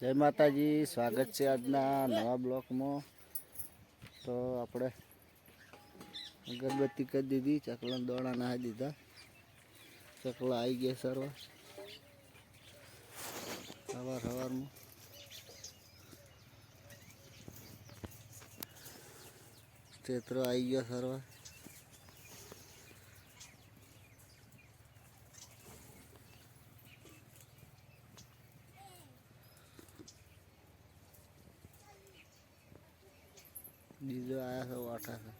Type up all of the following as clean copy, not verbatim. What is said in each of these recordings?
जय माताजी। स्वागत है आजना नवा ब्लॉक में। तो આપણે अगरबत्ती कर दीदी, चकला दौड़ा नहा दीदा, चकला आई गए सरवा सवार सवार में। चेत्रो आई गया सरवा। बीजो आया है वाटा है।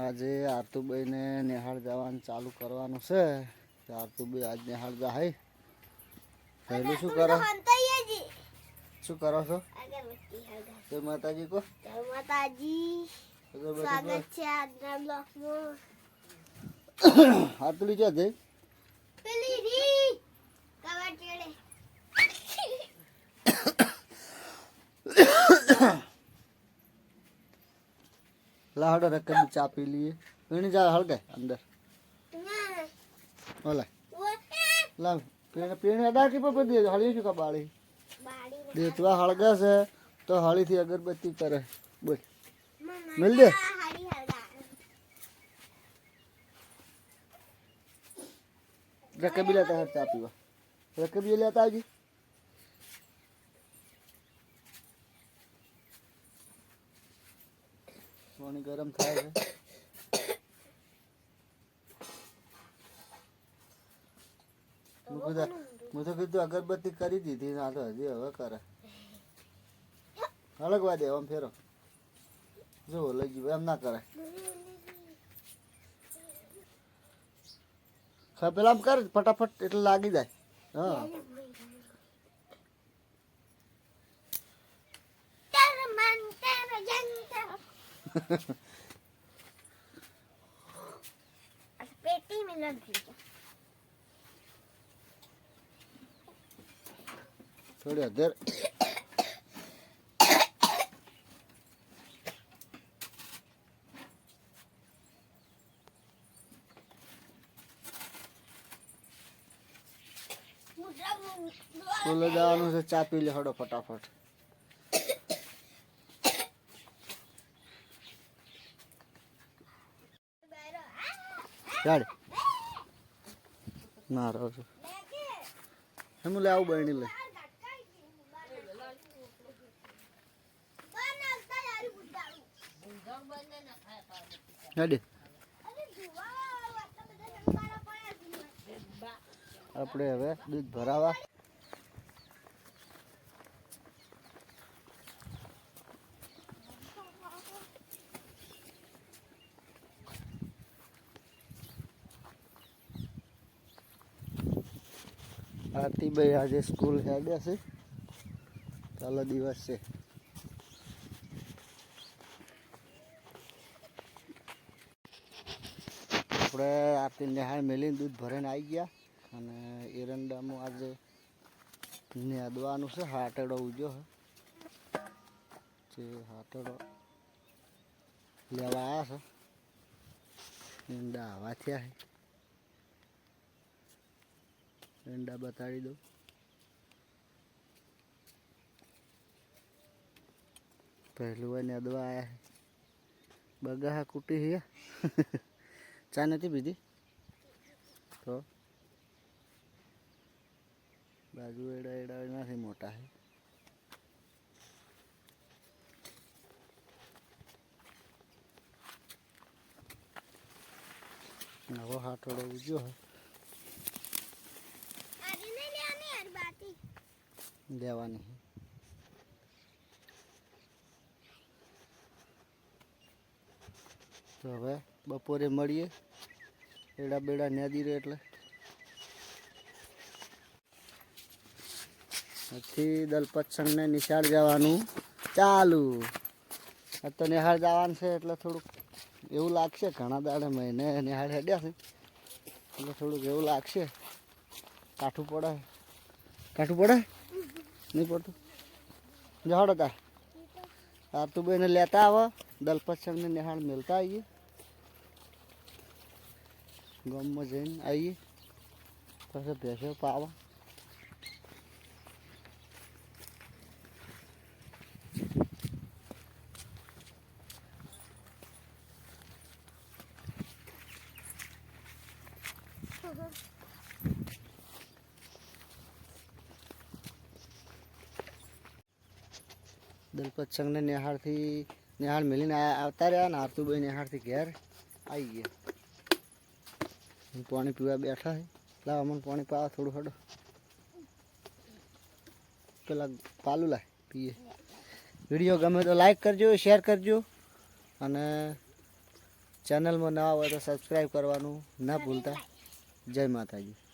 आज आरतुभाई ने निहाळ जवान चालू करवानुं छे। आरतुभाई आज निहाळ जाए। पहलू शू करो छो? जय माताजी को। जय माताजी। स्वागत है आजना ब्लॉक में। आरतुली क्या दे? पेली री कवर चढ़े। लाहड़ा रख के चा पी लिए। पीने जा हल गए अंदर। ओला ला पीने पीने अदा की पर दिए हળી શું કબાળી દેતવા હળગા છે તો હળી થી અગરબત્તી કરે બોલ મિલ દે રકબી લેતા હર ચા પીવા રકબી લેતા આજી પાણી ગરમ થાય છે। मुझे कीधु अगरबत्ती करी दी थी ना तो हजी हवे करे हलगवा दे हम फेरो जो लगी एम ना करे पेला कर फटाफट एटले लागी जाए। हाँ पेटी में लग गई थोड़ी अदर स्कूल जावानुं छे। चा पी ले हड़ो फटाफट। ना रहो हम ले आओ बहनी ले આપણે હવે દૂધ ભરાવા આરતીભાઈ આજે સ્કૂલ હેડ્યા છે। ચાલો દિવસ છે। આપણે આરતી નિહાળ મેલીને દૂધ ભરીને આવી ગયા અને એરંડામાં આજે નેદવાનું છે। હાટડો ઉજો છે જે હાટડો લેવા આવ્યા છે। ઈંડા આવા થયા છે। ઈંડા બતાડી દઉં। પહેલું હોય નેદવા આવ્યા છે। બગાહા કૂટી છે। चा नहीं पीधी तो बाजू एड़ा एड़ा नहीं मोटा है। नवो हाथोड़ो उजो है देवानी है। तो हवे बपोरे मळीए एड़ा बेड़ा न्यादी रे એટલે अथी दलपत संग ने निशाળ જવાનું ચાલુ। આ તો નિહાળ જવાનું છે એટલે થોડું એવું લાગશે ઘણા દાડે મહિને નિહાળ હેડ્યા છે એટલે થોડું એવું લાગશે। કાઠું પડે નહીં પડતું જહડો તાર આરતુભાઈને લેતા આવો દલપત સંગ ને નિહાળ મેલતા આવીએ गाम में जैन आइए। પછી ભેંસો પાવા દલપત સંઘને નિહાળ મેલીને આવતા રહ્યા ને આરતુભાઈ નિહાળથી ઘેર આવી ગયા પાણી પીવા બેઠા છે લાવ અમને પાણી પાવા થોડું હડો પેલા પાલું લાય પીએ વિડીયો ગમે તો લાઈક કરજો શેર કરજો અને ચેનલમાં નવા હોય તો સબસ્ક્રાઈબ કરવાનું ના ભૂલતા જય માતાજી